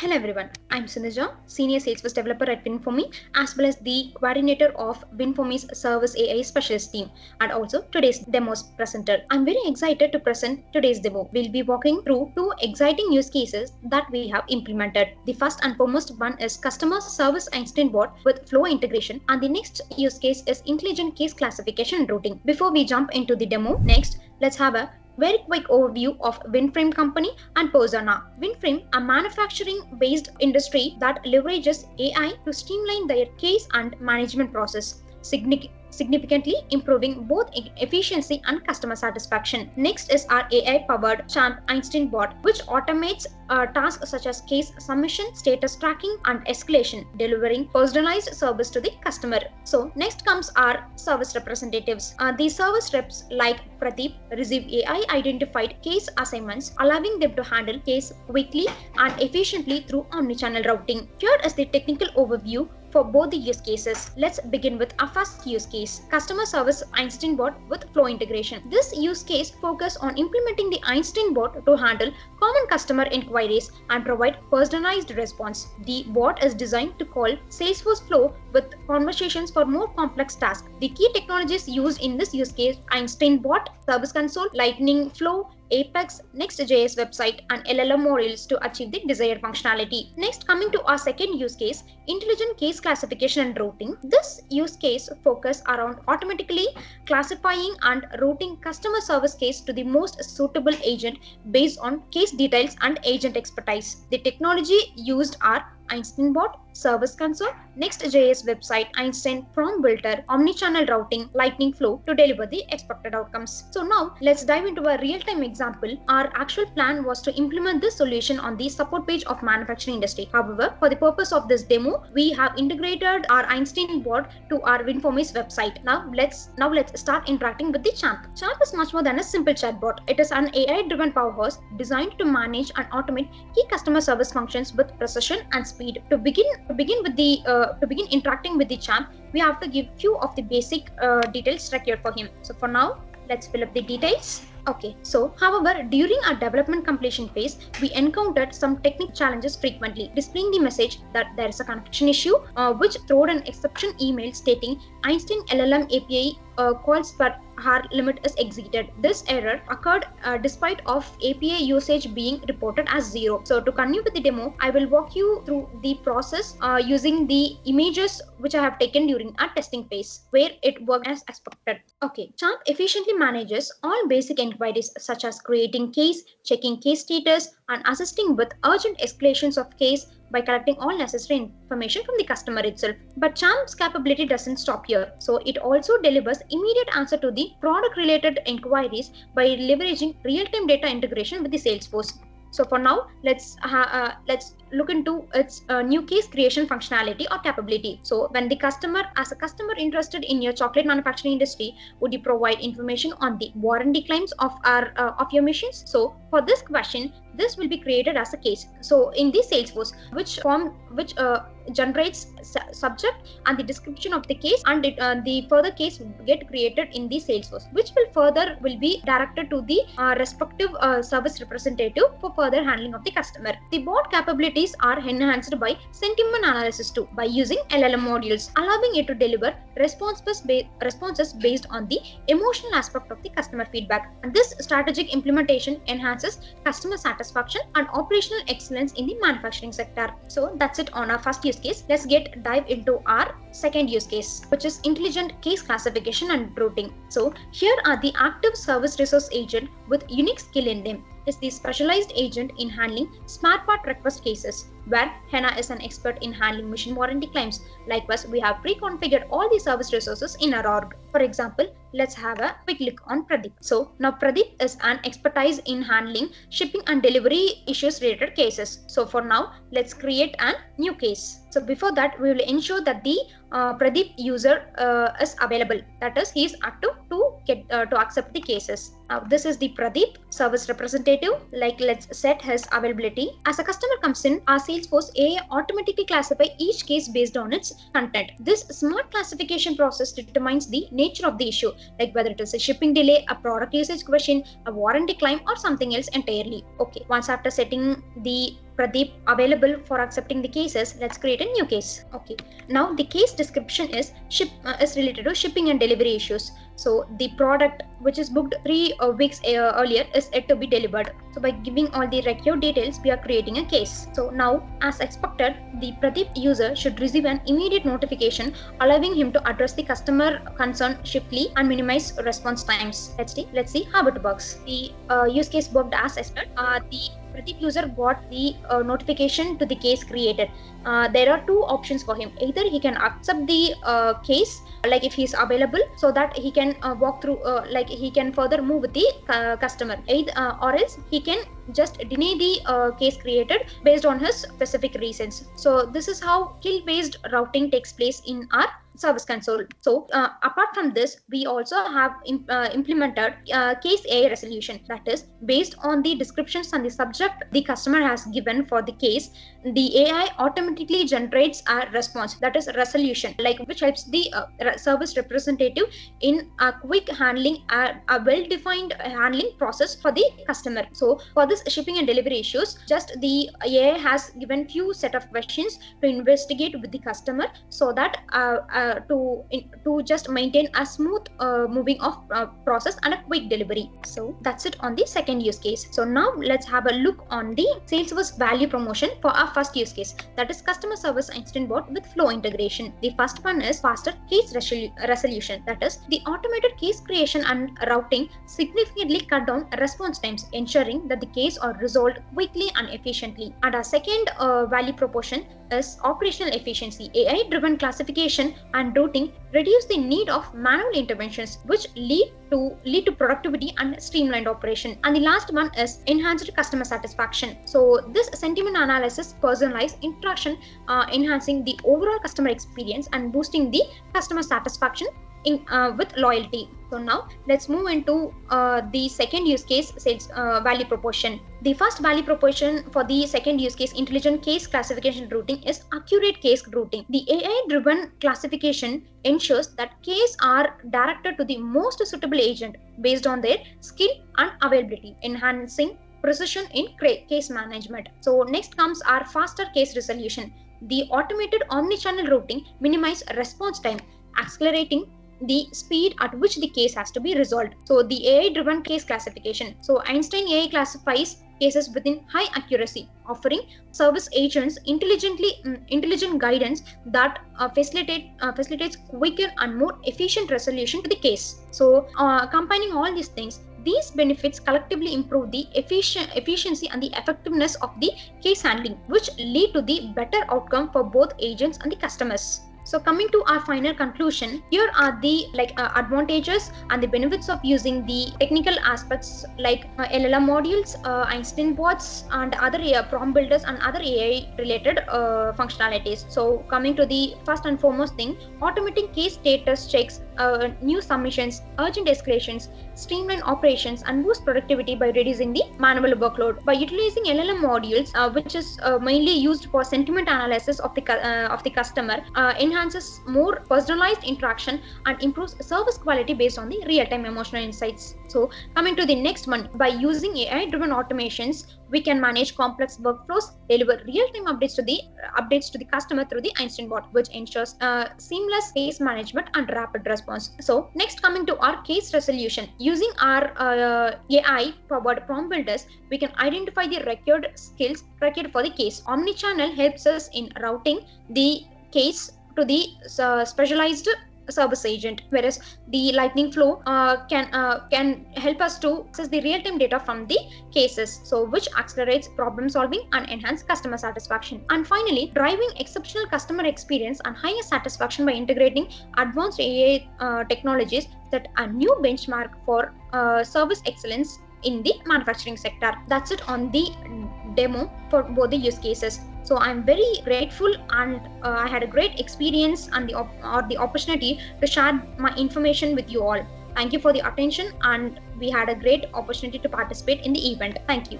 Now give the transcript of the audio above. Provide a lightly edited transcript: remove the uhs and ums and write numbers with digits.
Hello everyone, I'm Sindhuja, Senior Salesforce Developer at Winfomi, as well as the coordinator of Winfomi's Service AI Specialist team, and also today's demos presenter. I'm very excited to present today's demo. We'll be walking through two exciting use cases that we have implemented. The first and foremost one is Customer Service Einstein bot with Flow integration, and the next use case is Intelligent Case Classification and Routing. Before we jump into the demo, next let's have a very quick overview of Winframe company and persona. Winframe, a manufacturing-based industry that leverages AI to streamline their case and management process, significantly improving both efficiency and customer satisfaction. Next is our AI-powered Champ Einstein bot, which automates tasks such as case submission, status tracking, and escalation, delivering personalized service to the customer. So next comes our service representatives. These service reps like Pradeep receive AI-identified case assignments, allowing them to handle case quickly and efficiently through omnichannel routing. Here is the technical overview for both the use cases. Let's begin with our first use case, Customer Service Einstein bot with Flow integration. This use case focuses on implementing the Einstein bot to handle common customer inquiries and provide personalized response. The bot is designed to call Salesforce Flow with conversations for more complex tasks. The key technologies used in this use case: Einstein bot, Service Console, Lightning Flow, Apex, Next.js website, and LLM models to achieve the desired functionality. Next, coming to our second use case, Intelligent Case Classification and Routing. This use case focuses around automatically classifying and routing customer service case to the most suitable agent based on case details and agent expertise. The technology used are Einstein bot, Service Console, Next.js website, Einstein prompt builder, omnichannel routing, Lightning Flow to deliver the expected outcomes. So now let's dive into a real-time example. Our actual plan was to implement this solution on the support page of manufacturing industry. However, for the purpose of this demo, we have integrated our Einstein bot to our Winfomi's website. Now let's start interacting with the Champ. Champ is much more than a simple chatbot. It is an AI-driven powerhouse designed to manage and automate key customer service functions with precision and speed. To begin interacting with the Champ, we have to give few of the basic details required for him. So for now, let's fill up the details. Okay, so however, during our development completion phase, we encountered some technical challenges frequently, displaying the message that there is a connection issue, which threw an exception email stating Einstein LLM API calls per hour limit is exceeded. This error occurred despite of API usage being reported as 0. So to continue with the demo, I will walk you through the process using the images which I have taken during our testing phase, where it worked as expected. Okay, Champ efficiently manages all basic inquiries such as creating case, checking case status, and assisting with urgent escalations of case by collecting all necessary information from the customer itself. But Champ's capability doesn't stop here. So it also delivers immediate answer to the product related inquiries by leveraging real-time data integration with the Salesforce. So for now, let's look into its new case creation functionality or capability. So when the customer, as a customer interested in your chocolate manufacturing industry, would you provide information on the warranty claims of your machines? So for this question, this will be created as a case. So in the Salesforce, which generates subject and the description of the case, and the further case will get created in the Salesforce, which will be directed to the respective service representative for further handling of the customer. The bot capabilities are enhanced by sentiment analysis too, by using LLM modules, allowing it to deliver responses based on the emotional aspect of the customer feedback. And this strategic implementation enhances customer satisfaction and operational excellence in the manufacturing sector. So that's it on our first use case. Let's dive into our second use case, which is Intelligent Case Classification and Routing. So here are the active service resource agent with unique skill in them. Is the specialized agent in handling spare part request cases, where Henna is an expert in handling machine warranty claims. Likewise, we have pre-configured all the service resources in our org. For example, let's have a quick look on Pradeep. So now Pradeep is an expertise in handling shipping and delivery issues related cases. So for now, let's create a new case. So before that, we will ensure that the Pradeep user is available. That is, he is active to accept the cases. Now this is the Pradeep service representative. Let's set his availability. As a customer comes in, our Salesforce AI automatically classify each case based on its content. This smart classification process determines the nature of the issue, like whether it is a shipping delay, a product usage question, a warranty claim, or something else entirely. Okay, once after setting the Pradeep available for accepting the cases, let's create a new case. Okay, now the case description is related to shipping and delivery issues. So the product which is booked 3 weeks earlier is yet to be delivered. So by giving all the required details, we are creating a case. So now, as expected, the Pradeep user should receive an immediate notification allowing him to address the customer concern swiftly and minimize response times. Let's see how it works. The use case worked as expected. The Pradeep user got the notification to the case created. There are 2 options for him. Either he can accept the case, like if he is available, so that he can walk through, like he can further move with the customer, or else he can just deny the case created based on his specific reasons. So this is how skill based routing takes place in our service console. So apart from this, we also have implemented case AI resolution, that is based on the descriptions and the subject the customer has given for the case. The AI automatically generates a response, that is resolution, like which helps the service representative in a quick handling, a well-defined handling process for the customer. So for this shipping and delivery issues, just the AI has given few set of questions to investigate with the customer, so that to just maintain a smooth moving of process and a quick delivery. So that's it on the second use case. So now let's have a look on the Salesforce value promotion for our first use case, that is customer service Einstein bot with flow integration. The first one is faster case resolution, that is the automated case creation and routing significantly cut down response times, ensuring that the case are resolved quickly and efficiently. And our second value proposition is operational efficiency. AI driven classification and routing reduce the need of manual interventions, which lead to productivity and streamlined operation. And the last one is enhanced customer satisfaction. So this sentiment analysis personalized interaction, enhancing the overall customer experience and boosting the customer satisfaction with loyalty. So now let's move into the second use case, sales value proposition. The first value proposition for the second use case, intelligent case classification routing, is accurate case routing. The AI-driven classification ensures that cases are directed to the most suitable agent based on their skill and availability, enhancing precision in case management. So next comes our faster case resolution. The automated omnichannel routing minimizes response time, accelerating the speed at which the case has to be resolved. So the AI-driven case classification. So Einstein AI classifies cases within high accuracy, offering service agents intelligent guidance that facilitates quicker and more efficient resolution to the case. So combining all these things, these benefits collectively improve the efficiency and the effectiveness of the case handling, which lead to the better outcome for both agents and the customers. So coming to our final conclusion, here are the advantages and the benefits of using the technical aspects like LLM modules, Einstein bots, and other prompt builders and other AI related functionalities. So coming to the first and foremost thing, automating case status checks, new submissions, urgent escalations, streamline operations, and boost productivity by reducing the manual workload. By utilizing LLM modules, which is mainly used for sentiment analysis of the customer, enhances more personalized interaction and improves service quality based on the real-time emotional insights. So coming to the next one, by using AI-driven automations, we can manage complex workflows, deliver real-time updates to the customer through the Einstein bot, which ensures seamless case management and rapid response. So next, coming to our case resolution, using our AI-powered prompt builders, we can identify the required skills required for the case. Omnichannel helps us in routing the case to the specialized service agent, whereas the lightning flow can help us to access the real-time data from the cases, so which accelerates problem solving and enhance customer satisfaction. And finally, driving exceptional customer experience and higher satisfaction by integrating advanced AI technologies that are new benchmark for service excellence in the manufacturing sector. That's it on the demo for both the use cases. So I'm very grateful, and I had a great experience and the opportunity to share my information with you all. Thank you for the attention, and we had a great opportunity to participate in the event. Thank you.